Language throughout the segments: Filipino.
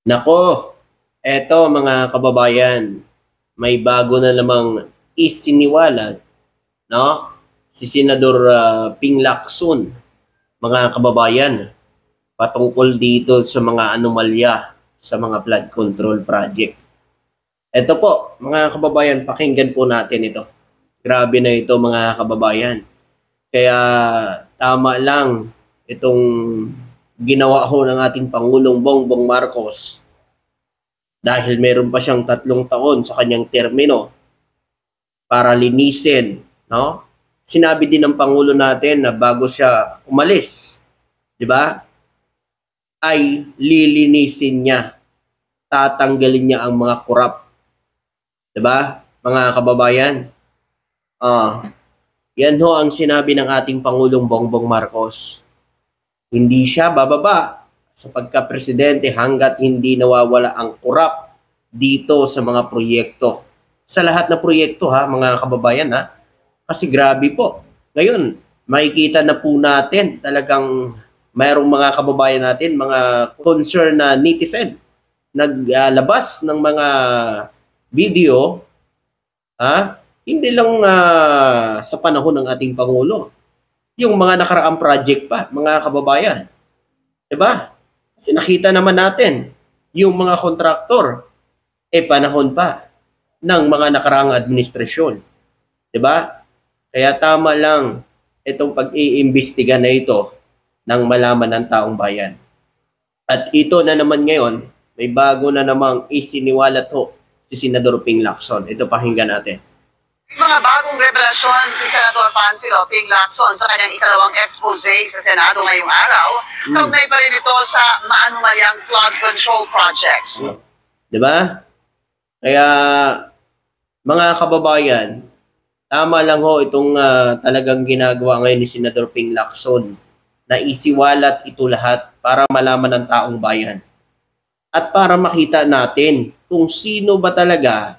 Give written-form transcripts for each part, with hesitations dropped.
Nako, eto mga kababayan, may bago na namang isiniwalat, no? Si Senador Ping Lacson, mga kababayan, patungkol dito sa mga anomalya sa mga flood control project. Ito po, mga kababayan, pakinggan po natin ito. Grabe na ito mga kababayan. Kaya tama lang itong ginawa ho ng ating Pangulong Bongbong Marcos dahil meron pa siyang 3 taon sa kanyang termino para linisin, no? Sinabi din ng Pangulo natin na bago siya umalis, di ba? Ay lilinisin niya, tatanggalin niya ang mga korap, di ba? Mga kababayan, yan ho ang sinabi ng ating Pangulong Bongbong Marcos. Hindi siya bababa sa pagka-presidente hanggat hindi nawawala ang korap dito sa mga proyekto. Sa lahat na proyekto ha, mga kababayan ha. Kasi grabe po. Ngayon, makikita na po natin talagang mayroong mga kababayan natin, mga concern na netizen, naglabas ng mga video, ha? Hindi lang sa panahon ng ating Pangulo. Yung mga nakaraang project pa, mga kababayan. Diba? Kasi nakita naman natin, yung mga kontraktor, panahon pa ng mga nakaraang administrasyon. Diba? Kaya tama lang itong pag-iimbestiga na ito ng malaman ng taong bayan. At ito na naman ngayon, may bago na namang isiniwalat ho si Senador Ping Lacson. Ito pakinggan natin. Mga bagong revelasyon si Senador Panfilo Ping Lacson sa kanyang ikalawang expose sa Senado ngayong araw, kaugnay pa rin ito sa maanumalyang flood control projects. Diba? Kaya mga kababayan, tama lang ho itong talagang ginagawa ngayon ni Senador Ping Lacson na isiwalat ito lahat para malaman ng taong bayan. At para makita natin kung sino ba talaga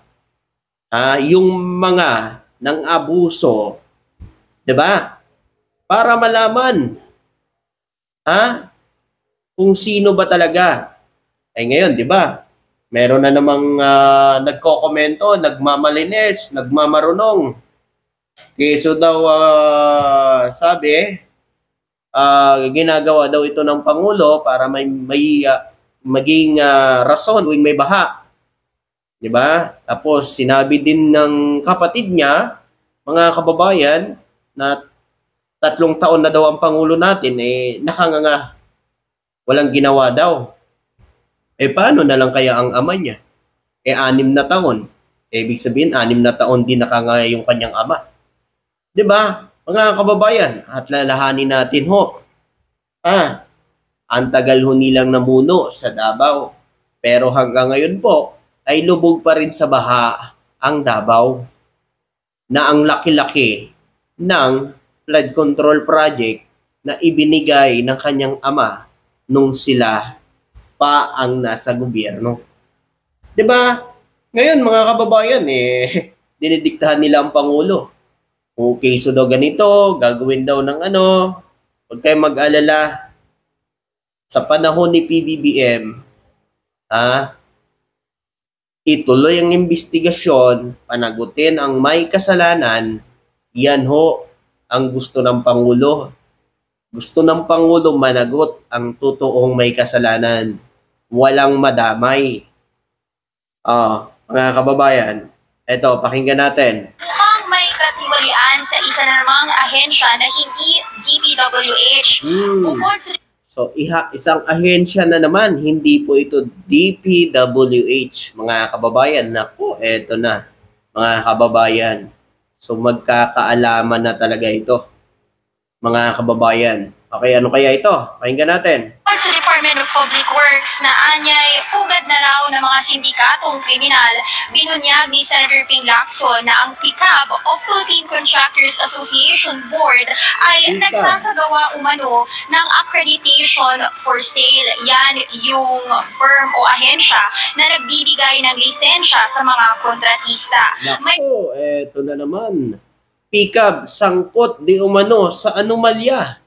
yung mga ng abuso, 'di ba? Para malaman kung sino ba talaga. Ay ngayon, 'di ba? Meron na namang nagko-komento, nagmamalinis, nagmamarunong. Keso daw sabi, ginagawa daw ito ng Pangulo para may maging rason tuwing may baha. 'Di ba? Tapos sinabi din ng kapatid niya, mga kababayan, na 3 taon na daw ang Pangulo natin, nakanganga, walang ginawa daw. Paano na lang kaya ang ama niya? 6 na taon. Ibig sabihin, 6 na taon din nakanganga yung kanyang ama. 'Di ba? Mga kababayan, at lalahanin natin ho. Ang tagal ho nilang namuno sa Davao. Pero hanggang ngayon po, ay lubog pa rin sa baha ang Davao na ang laki-laki ng flood control project na ibinigay ng kanyang ama nung sila pa ang nasa gobyerno. 'Di ba? Ngayon mga kababayan, dinidiktahan nila ang Pangulo. Okay, so daw ganito, gagawin daw ng ano, huwag kayong mag-alala. Sa panahon ni PBBM, ituloy ang investigasyon, panagutin ang may kasalanan. Yan ho ang gusto ng Pangulo. Gusto ng Pangulo managot ang totoong may kasalanan. Walang madamay. Mga kababayan, eto, pakinggan natin. Mukhang may katiwalian sa isa na namang ahensya na hindi DPWH. Bukod sa So, isang ahensya na naman, hindi po ito DPWH, mga kababayan. Naku, eto na, mga kababayan. So, magkakaalaman na talaga ito, mga kababayan. Okay, ano kaya ito? Pakinggan natin. sa Department of Public Works na anyay pugad na raw ng mga sindikatong kriminal, binunyag ni Senator Ping Lacson na ang PCAB o Philippine Contractors Association Board ay nagsasagawa umano ng accreditation for sale. Yan yung firm o ahensya na nagbibigay ng lisensya sa mga kontratista. Naku, eto na naman. PCAB, sangkot di umano sa anomalya.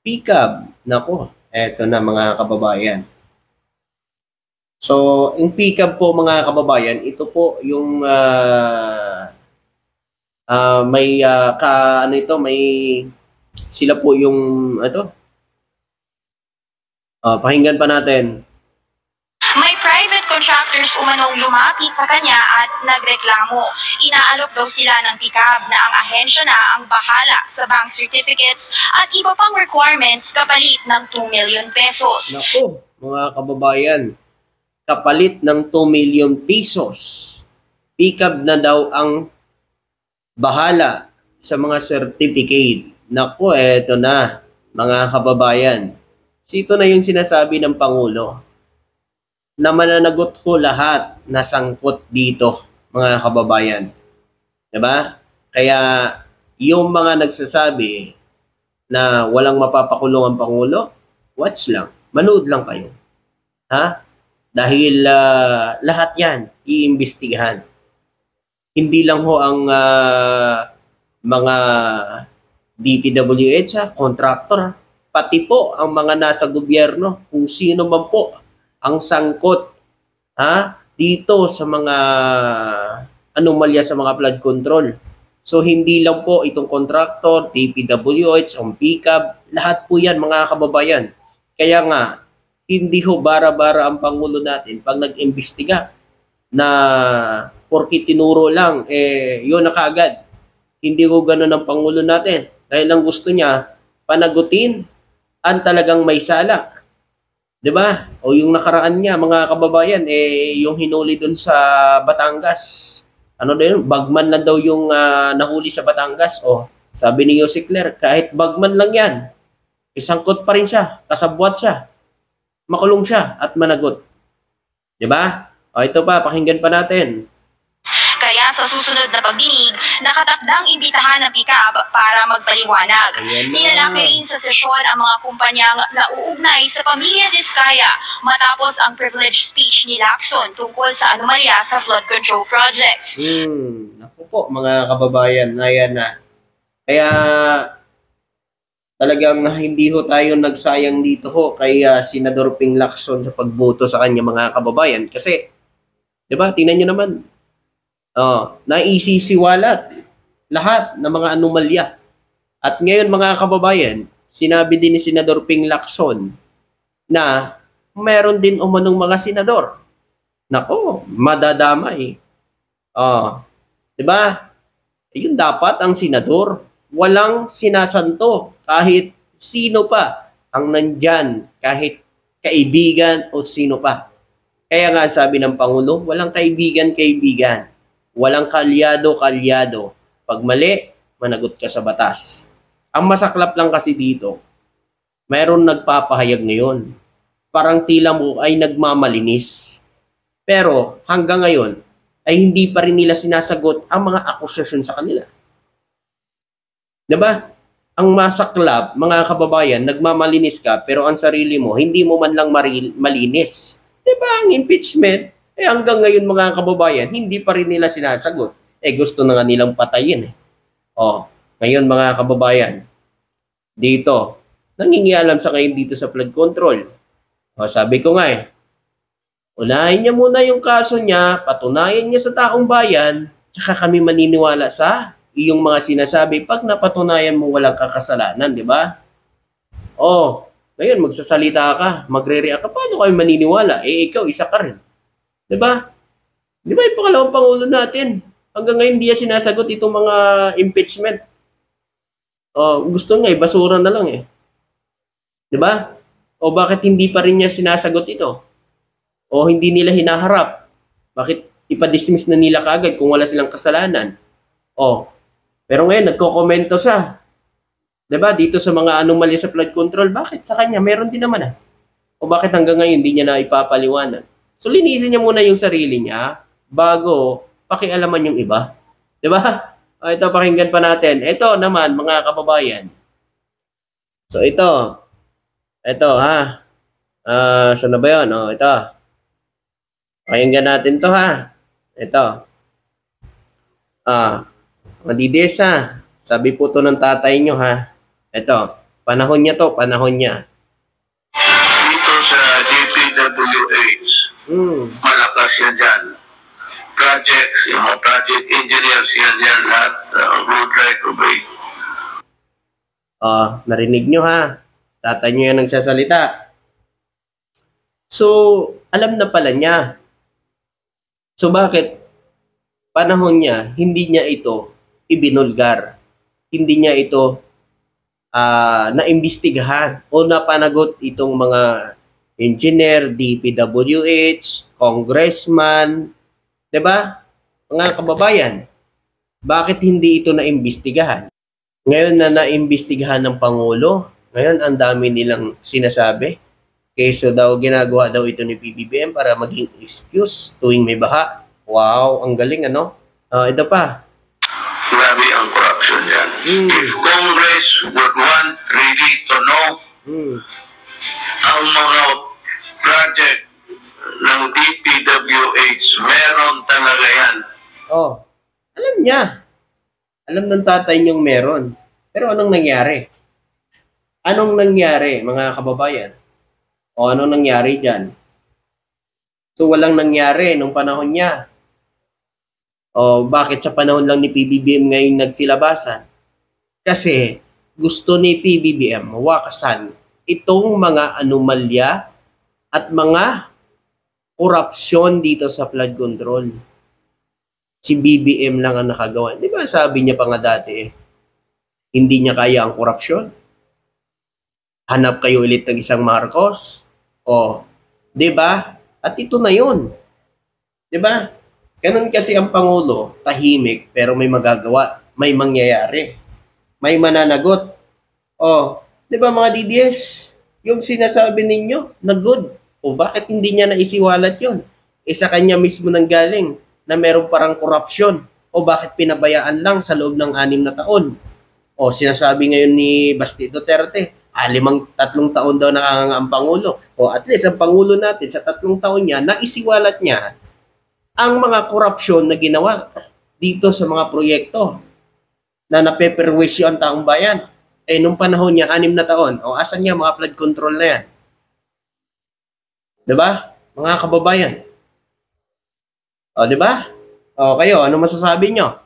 PCAB, naku, eto na mga kababayan. So, yung pickup po mga kababayan, ito po yung may ano ito, may sila po yung ito. Pakinggan pa natin. May private contractors umanong lumapit sa kanya at nagreklamo. Inaalok daw sila ng pickup na ang ahensya na ang bahala sa bank certificates at iba pang requirements kapalit ng 2 million pesos. Naku, mga kababayan, kapalit ng 2 million pesos. Pickup na daw ang bahala sa mga certificate. Naku, eto na, mga kababayan. Ito na yung sinasabi ng Pangulo na mananagot ko lahat na sangkot dito, mga kababayan. Diba? Kaya yung mga nagsasabi na walang mapapakulong ang Pangulo, watch lang. Manood lang kayo. Ha? Dahil lahat yan iimbestigahan. Hindi lang ho ang mga DPWH, contractor, pati po ang mga nasa gobyerno, kung sino man po ang sangkot dito sa mga anomalya sa mga flood control. So hindi lang po itong contractor, DPWH, ang PCAB, lahat po yan mga kababayan. Kaya nga, hindi ho bara-bara ang Pangulo natin pag nag-imbestiga na porke tinuro lang, yun na kaagad. Hindi ho ganun ang Pangulo natin. Dahil ang gusto niya, panagutin ang talagang may sala. 'Di ba? O yung nakaraan niya, mga kababayan, yung hinuli doon sa Batangas. Ano daw yun? Bagman lang daw yung nahuli sa Batangas. O, sabi ni Yossi Claire, kahit bagman lang yan, isangkot pa rin siya, kasabwat siya, makulong siya at managot. 'Di ba? O ito pa, pakinggan pa natin. Kaya sa susunod na pagdinig, nakatakdang imbitahan ng pickup para magpaliwanag. Tinalaki rin sa sesyon ang mga kumpanyang nauugnay sa pamilya Diskaya matapos ang privilege speech ni Lacson tungkol sa anomalya sa flood control projects. Naku po mga kababayan, ayan na. Kaya talagang hindi ho tayo nagsayang dito ho kay Senador Ping Lacson sa pagboto sa kanya mga kababayan. Kasi, di ba, tingnan nyo naman, naisisiwalat lahat ng mga anomalya. At ngayon mga kababayan, sinabi din ni Senador Ping Lacson na meron din umanong mga senador. Nako, madadamay. Di ba? Yun dapat ang senador. Walang sinasanto kahit sino pa ang nandyan, kahit kaibigan o sino pa. Kaya nga sabi ng Pangulo, walang kaibigan-kaibigan. Walang kalyado-kalyado. Pag mali, managot ka sa batas. Ang masaklap lang kasi dito, mayroon nagpapahayag ngayon. Parang tila mo ay nagmamalinis. Pero hanggang ngayon, ay hindi pa rin nila sinasagot ang mga akusasyon sa kanila. Diba? Ang masaklap, mga kababayan, nagmamalinis ka, pero ang sarili mo, hindi mo man lang malinis. Diba? Ang impeachment, hanggang ngayon mga kababayan, hindi pa rin nila sinasagot. Gusto na nga nilang patayin. Ngayon mga kababayan, dito, nangingialam sa ngayon dito sa flood control. Sabi ko nga unahin niya muna yung kaso niya, patunayan niya sa taong bayan, tsaka kami maniniwala sa iyong mga sinasabi pag napatunayan mo walang kakasalanan, di ba? Ngayon magsasalita ka, magre-react ka, paano kayo maniniwala? Ikaw, isa ka rin. Diba? Di ba yung pangalawang Pangulo natin? Hanggang ngayon hindi niya sinasagot itong mga impeachment. Gusto nga basura na lang Di ba? O bakit hindi pa rin niya sinasagot ito? O hindi nila hinaharap? Bakit ipa-dismiss na nila kaagad kung wala silang kasalanan? Pero ngayon nagko-komento siya. Di ba? Dito sa mga anomalya sa flood control, bakit sa kanya? Meron din naman O bakit hanggang ngayon hindi niya na ipapaliwanag? So, linisin niya muna yung sarili niya bago pakialaman yung iba. Diba? Ito, pakinggan pa natin. Ito naman, mga kababayan. So, ito. Saan na ba yun? Ito. Pakinggan natin to, Ito. Madides, Sabi po to ng tatay nyo, Ito. Panahon niya to, panahon niya. Dito sa DPWH, architects, yung mga project engineers, yan lahat would right of way. Narinig nyo ha. Tatay nyo yan nagsasalita. So, alam na pala niya. So, bakit panahon niya, hindi niya ito ibinulgar? Hindi niya ito naimbestigahan o napanagot itong mga engineer, DPWH, congressman, 'di ba? Mga kababayan, bakit hindi ito naimbestigahan? Ngayon na naimbestigahan ng Pangulo, ngayon ang dami nilang sinasabi. Keso daw ginagawa daw ito ni PBBM para maging excuse tuwing may baha. Wow, ang galing ano? Ito pa. Grabe ang corruption yan. If Congress would want really to know ang mga project ng DPWH, meron talaga yan. Alam niya. Alam ng tatay niyong meron. Pero anong nangyari? Anong nangyari, mga kababayan? Anong nangyari dyan? So, walang nangyari nung panahon niya. Bakit sa panahon lang ni PBBM ngayon nagsilabasan? Kasi gusto ni PBBM mawakasan itong mga anomalya at mga korupsyon dito sa flood control. Si BBM lang ang nakagawa. Di ba sabi niya pa nga dati hindi niya kaya ang korupsyon? Hanap kayo ulit ng isang Marcos? Di ba? At ito na yun. Di ba? Ganun kasi ang Pangulo, tahimik pero may magagawa, may mangyayari, may mananagot. Di ba mga DDS, yung sinasabi ninyo na good, bakit hindi niya naisiwalat yun? Sa kanya mismo nang galing na meron parang korupsyon, bakit pinabayaan lang sa loob ng 6 na taon? Sinasabi ngayon ni Basti Duterte, 3 taon daw ang Pangulo. At least ang Pangulo natin sa 3 taon niya, naisiwalat niya ang mga korupsyon na ginawa dito sa mga proyekto na napeperwisyo ang taong bayan. Nung panahon niya, 6 na taon, asan niya mga flood control na yan? Diba? Mga kababayan. Diba? Kayo, ano masasabi nyo?